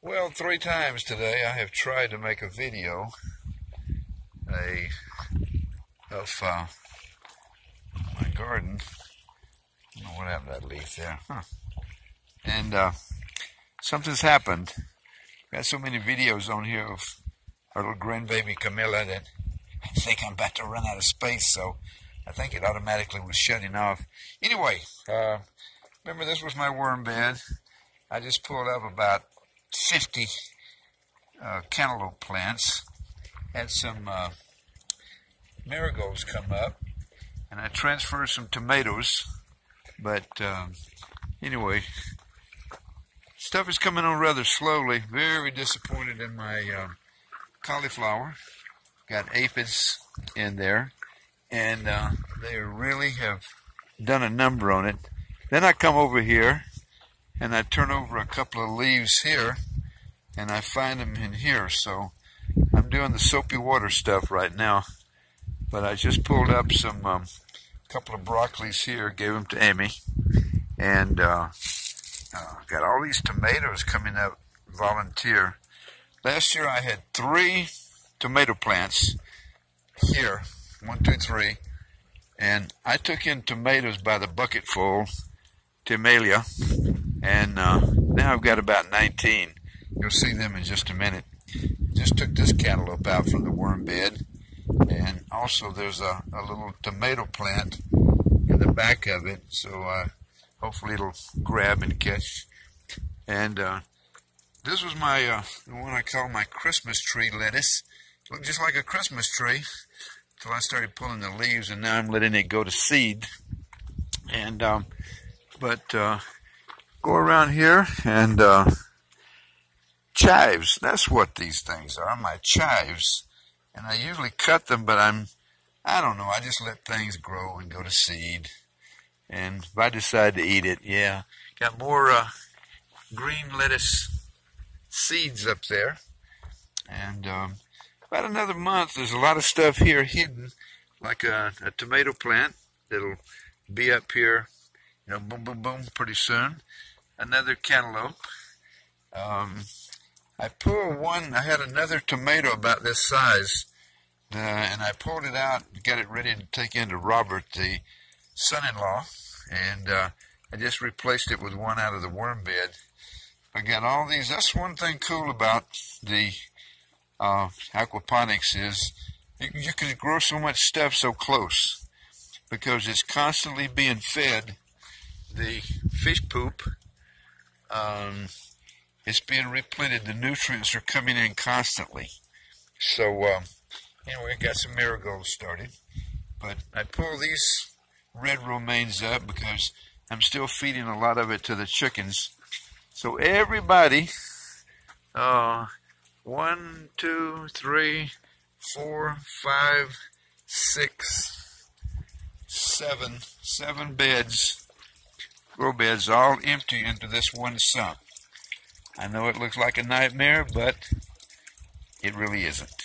Well, 3 times today I have tried to make a video of my garden. I don't know what happened to that leaf there. And something's happened. Got so many videos on here of our little grandbaby Camilla that I think I'm about to run out of space, so I think it automatically was shutting off. Anyway, remember this was my worm bed. I just pulled up about 50 cantaloupe plants. Had some marigolds come up, and I transferred some tomatoes. But anyway, stuff is coming on rather slowly. Very disappointed in my cauliflower. Got aphids in there, and they really have done a number on it. Then I come over here and I turn over a couple of leaves here, and I find them in here. So I'm doing the soapy water stuff right now. But I just pulled up some couple of broccolis here, gave them to Amy, and got all these tomatoes coming up. Volunteer. Last year I had 3 tomato plants here, 1, 2, 3, and I took in tomatoes by the bucketful to Amelia, and now I've got about 19. You'll see them in just a minute. Just took this cantaloupe out from the worm bed, and also there's a little tomato plant in the back of it, so hopefully it'll grab and catch. And this was my the one I call my Christmas tree lettuce. Looked just like a Christmas tree until I started pulling the leaves, and now I'm letting it go to seed. And go around here and chives. That's what these things are, my chives. And I usually cut them, but I don't know, I just let things grow and go to seed. And if I decide to eat it, yeah. Got more green lettuce seeds up there. And about another month, there's a lot of stuff here hidden, like a tomato plant that'll be up here, you know, boom, boom, boom, pretty soon. Another cantaloupe. I pulled one, I had another tomato about this size, and I pulled it out and got it ready to take into Robert, the son-in-law, and I just replaced it with one out of the worm bed. I got all these. That's one thing cool about the aquaponics is you can grow so much stuff so close because it's constantly being fed. The fish poop, it's being repleted. The nutrients are coming in constantly. So anyway, I got some marigolds started, but I pull these red romaines up because I'm still feeding a lot of it to the chickens. So everybody, 1, 2, 3, 4, 5, 6, 7 beds, grow beds, all empty into this one sump. I know it looks like a nightmare, but it really isn't.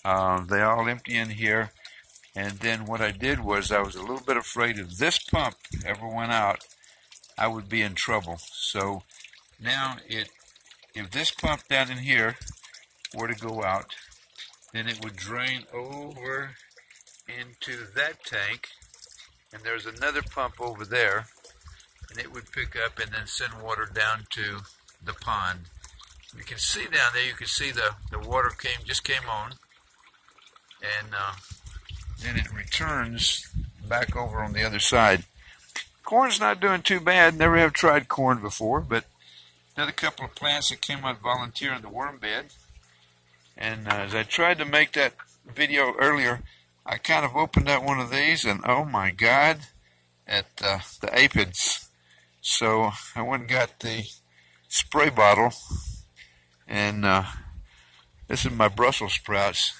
They all empty in here. And then what I did was I was a little bit afraid if this pump ever went out, I would be in trouble. So now if this pump down in here were to go out, then it would drain over into that tank, and there's another pump over there, and it would pick up and then send water down to the pond. You can see down there, you can see the water just came on, and then it returns back over on the other side. Corn's not doing too bad. Never have tried corn before, but another couple of plants that came out volunteer in the worm bed. And as I tried to make that video earlier, I kind of opened up one of these, and oh my God, at the aphids. So I went and got the spray bottle, and this is my Brussels sprouts.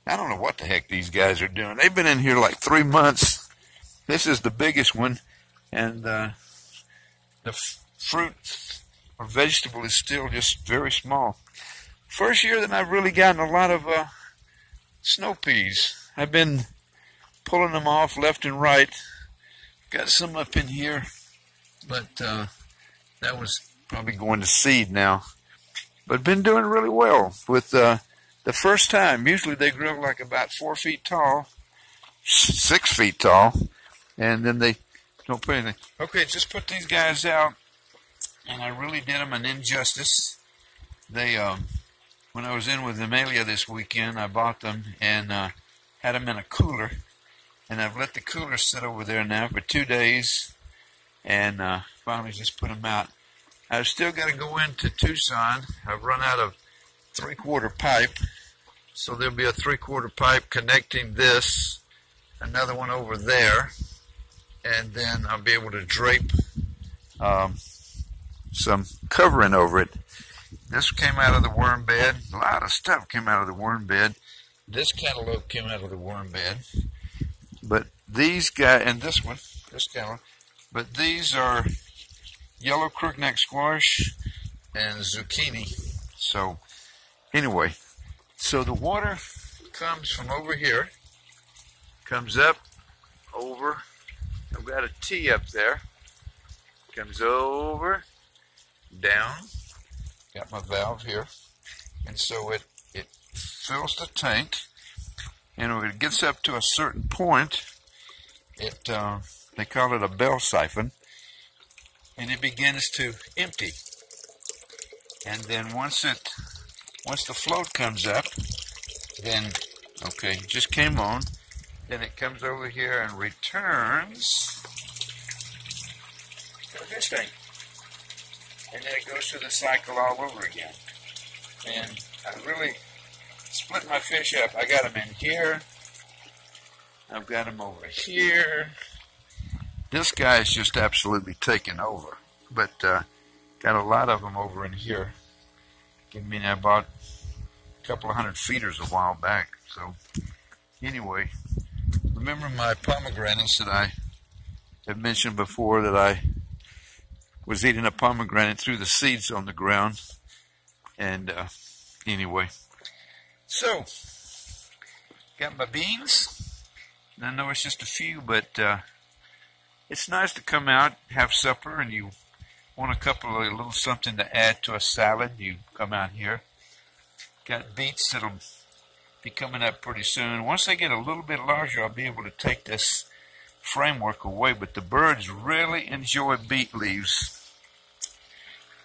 I don't know what the heck these guys are doing. They've been in here like 3 months. This is the biggest one, and the fruit or vegetable is still just very small. First year that I've really gotten a lot of snow peas. I've been pulling them off left and right. Got some up in here, but that was probably going to seed now. but been doing really well with the first time. Usually they grow like about 4 feet tall, 6 feet tall, and then they don't put anything. Okay, just put these guys out, and I really did them an injustice. They, when I was in with Amelia this weekend, I bought them and had them in a cooler, and I've let the cooler sit over there now for 2 days, and finally just put them out. I've still got to go into Tucson. I've run out of 3/4 pipe, so there'll be a 3/4 pipe connecting this, another one over there, and then I'll be able to drape some covering over it. This came out of the worm bed. A lot of stuff came out of the worm bed. This cantaloupe came out of the worm bed. But these guys, and this one, this cantaloupe, but these are yellow crookneck squash and zucchini. So anyway, so the water comes from over here, comes up, over. I've got a T up there. Comes over, down. Got my valve here. And so it fills the tank. And when it gets up to a certain point, they call it a bell siphon, and it begins to empty. And then once the float comes up, then, okay, it just came on, then it comes over here and returns to this thing. And then it goes through the cycle all over again. And I really split my fish up. I got them in here. I've got them over here. This guy is just absolutely taken over. But got a lot of them over in here. I mean, I bought a couple of 100 feeders a while back. So anyway, remember my pomegranates that I have mentioned before, that I was eating a pomegranate through the seeds on the ground. And anyway, so got my beans. And I know it's just a few, but it's nice to come out, have supper, and you want a little something to add to a salad. You come out here. Got beets that'll be coming up pretty soon. Once they get a little bit larger, I'll be able to take this framework away, but the birds really enjoy beet leaves.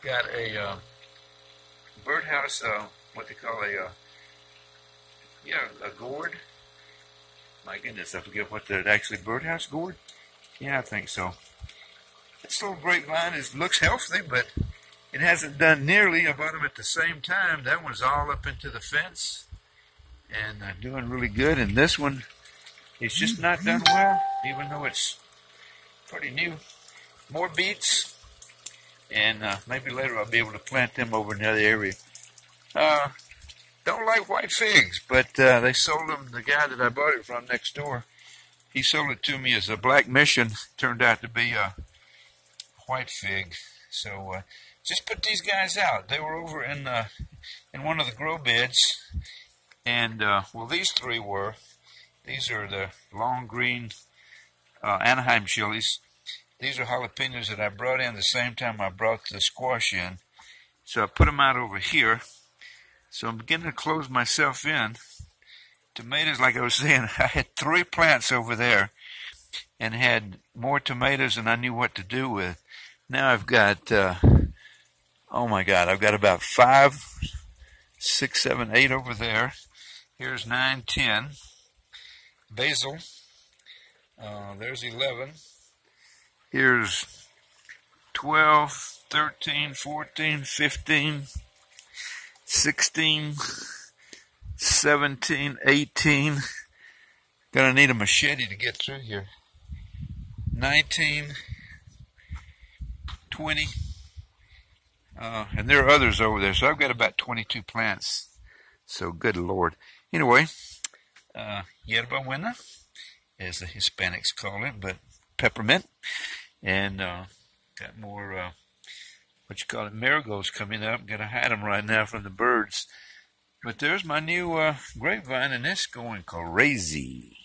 Got a birdhouse, what they call a gourd. My goodness, I forget what that actually, birdhouse gourd? Yeah, I think so. This little grapevine looks healthy, but it hasn't done nearly. I bought them at the same time. That one's all up into the fence and doing really good. And this one is just not done well, even though it's pretty new. More beets, and maybe later I'll be able to plant them over in the other area. Don't like white figs, but they sold them. The guy that I bought it from next door, he sold it to me as a black mission. Turned out to be a white fig. So just put these guys out. They were over in one of the grow beds, and well, these three were. These are the long green Anaheim chilies. These are jalapenos that I brought in the same time I brought the squash in. So I put them out over here. So I'm beginning to close myself in. Tomatoes, like I was saying, I had 3 plants over there and had more tomatoes than I knew what to do with. Now I've got, oh my God, I've got about 5, 6, 7, 8 over there. Here's 9, 10. Basil, there's 11. Here's 12, 13, 14, 15, 16, 17, 18. Gonna need a machete to get through here. 19, 20. And there are others over there. So I've got about 22 plants. So good Lord. Anyway, yerba buena, as the Hispanics call it, but peppermint. And got more, marigolds coming up. Got to hide them right now from the birds. But there's my new grapevine, and it's going crazy.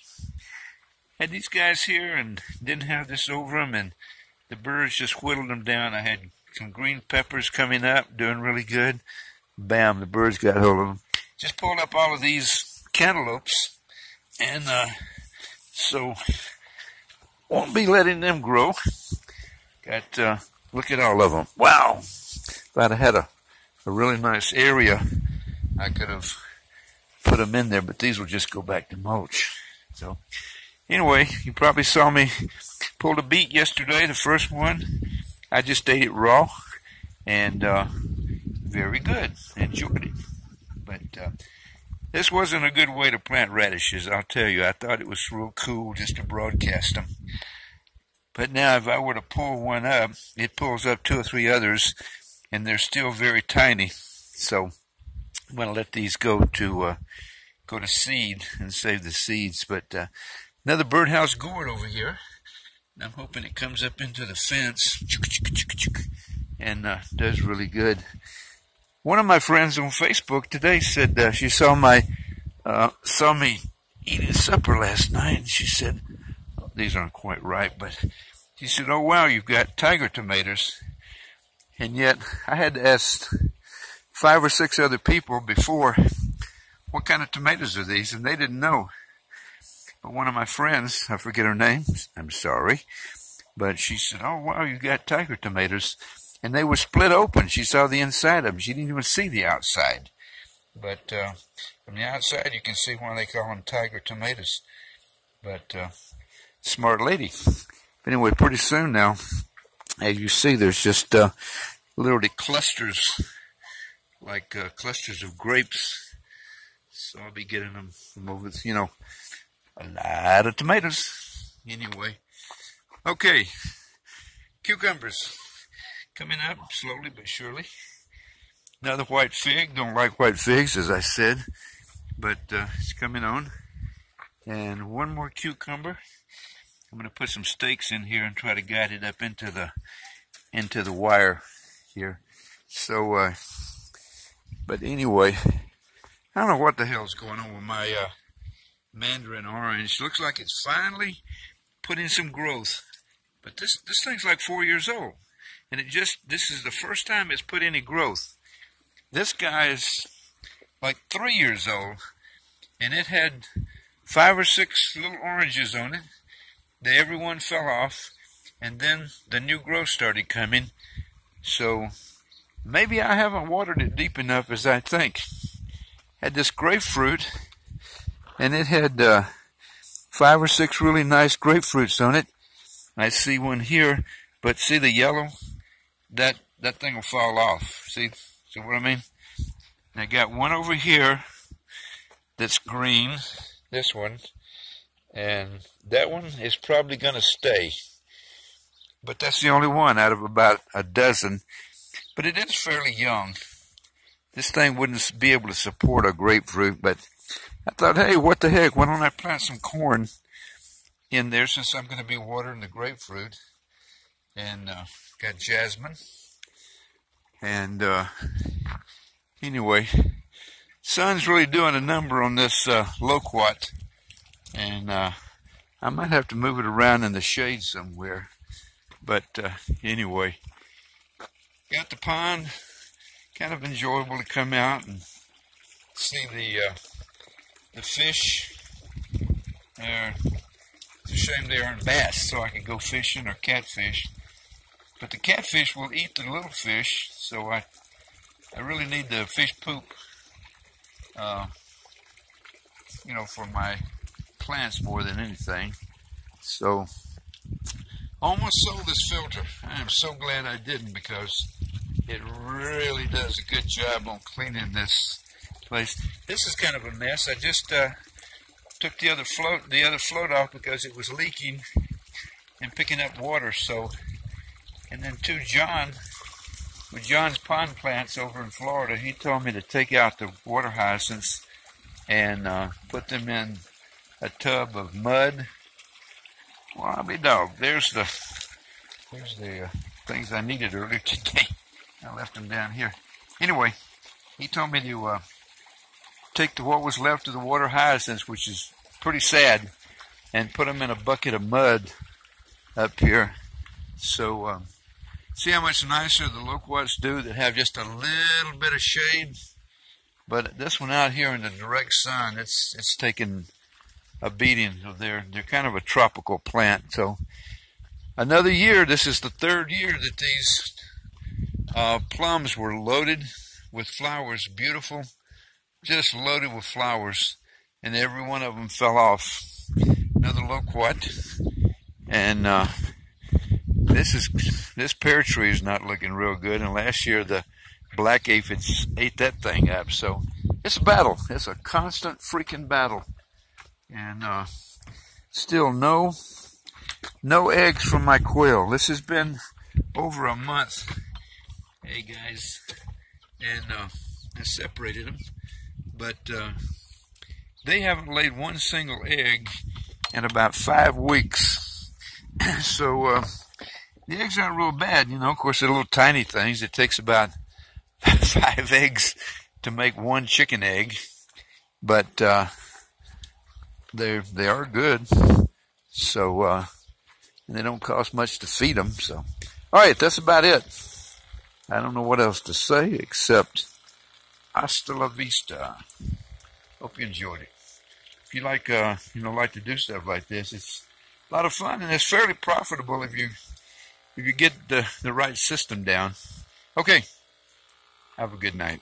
Had these guys here and didn't have this over them, and the birds just whittled them down. I had some green peppers coming up, doing really good. bam, the birds got hold of them. Just pulled up all of these cantaloupes, and so won't be letting them grow. Got, look at all of them. Wow! If I'd had a really nice area, I could have put them in there, but these will just go back to mulch. So anyway, you probably saw me pulled a beet yesterday, the first one. I just ate it raw, and very good. Enjoyed it. But this wasn't a good way to plant radishes, I'll tell you. I thought it was real cool just to broadcast them. But now if I were to pull one up, it pulls up 2 or 3 others, and they're still very tiny. So I'm going to let these go to seed and save the seeds. But another birdhouse gourd over here. And I'm hoping it comes up into the fence and does really good. One of my friends on Facebook today said she saw me eating supper last night, and she said, oh, these aren't quite ripe, but she said, oh wow, you've got tiger tomatoes. And yet I had to ask 5 or 6 other people before, what kind of tomatoes are these? And they didn't know. But one of my friends, I forget her name, I'm sorry, but she said, oh wow, you got tiger tomatoes. And they were split open. She saw the inside of them. She didn't even see the outside. But from the outside, you can see why they call them tiger tomatoes. But smart lady. But anyway, pretty soon now, as you see, there's just literally clusters, like clusters of grapes. So I'll be getting them from over, you know, a lot of tomatoes. Anyway, okay, cucumbers. Coming up slowly but surely. Another white fig. Don't like white figs, as I said, but it's coming on. And one more cucumber. I'm going to put some stakes in here and try to guide it up into the wire here. So, but anyway, I don't know what the hell's going on with my mandarin orange. Looks like it's finally put in some growth, but this thing's like 4 years old. And this is the first time it's put any growth. This guy is like 3 years old, and it had 5 or 6 little oranges on it. Every one fell off, and then the new growth started coming. So maybe I haven't watered it deep enough as I think. Had this grapefruit, and it had 5 or 6 really nice grapefruits on it. I see one here, but see the yellow? That thing will fall off. See what I mean? And I got one over here that's green, this one, and that one is probably going to stay. But that's the only one out of about a dozen. But it is fairly young. This thing wouldn't be able to support a grapefruit, but I thought, hey, what the heck, why don't I plant some corn in there since I'm going to be watering the grapefruit? And got jasmine, and anyway, sun's really doing a number on this loquat, and I might have to move it around in the shade somewhere. But anyway, got the pond. Kind of enjoyable to come out and see the fish. It's a shame they aren't bass, so I could go fishing or catfish. But the catfish will eat the little fish, so I really need the fish poop, you know, for my plants more than anything. So, almost sold this filter. I am so glad I didn't, because it really does a good job on cleaning this place. This is kind of a mess. I just took the other float off because it was leaking and picking up water. So. And then John, with John's pond plants over in Florida, he told me to take out the water hyacinths and put them in a tub of mud. Well, I'll be dog. There's the things I needed earlier today. I left them down here. Anyway, he told me to take what was left of the water hyacinths, which is pretty sad, and put them in a bucket of mud up here. So See how much nicer the loquats do that have just a little bit of shade? But this one out here in the direct sun, it's taking a beating. They're kind of a tropical plant. So another year, this is the third year that these plums were loaded with flowers, beautiful, just loaded with flowers, and every one of them fell off. Another loquat, and this pear tree is not looking real good, and last year the black aphids ate that thing up. So it's a battle. It's a constant freaking battle, and still no eggs from my quail. This has been over a month. Hey guys, and I separated them, but they haven't laid one single egg in about 5 weeks. So the eggs aren't real bad, you know. Of course, they're little tiny things. It takes about 5 eggs to make one chicken egg, but they are good. So and they don't cost much to feed them. So, all right, that's about it. I don't know what else to say except hasta la vista. Hope you enjoyed it. If you like, like to do stuff like this, it's a lot of fun, and it's fairly profitable if you get the right system down. Okay, have a good night.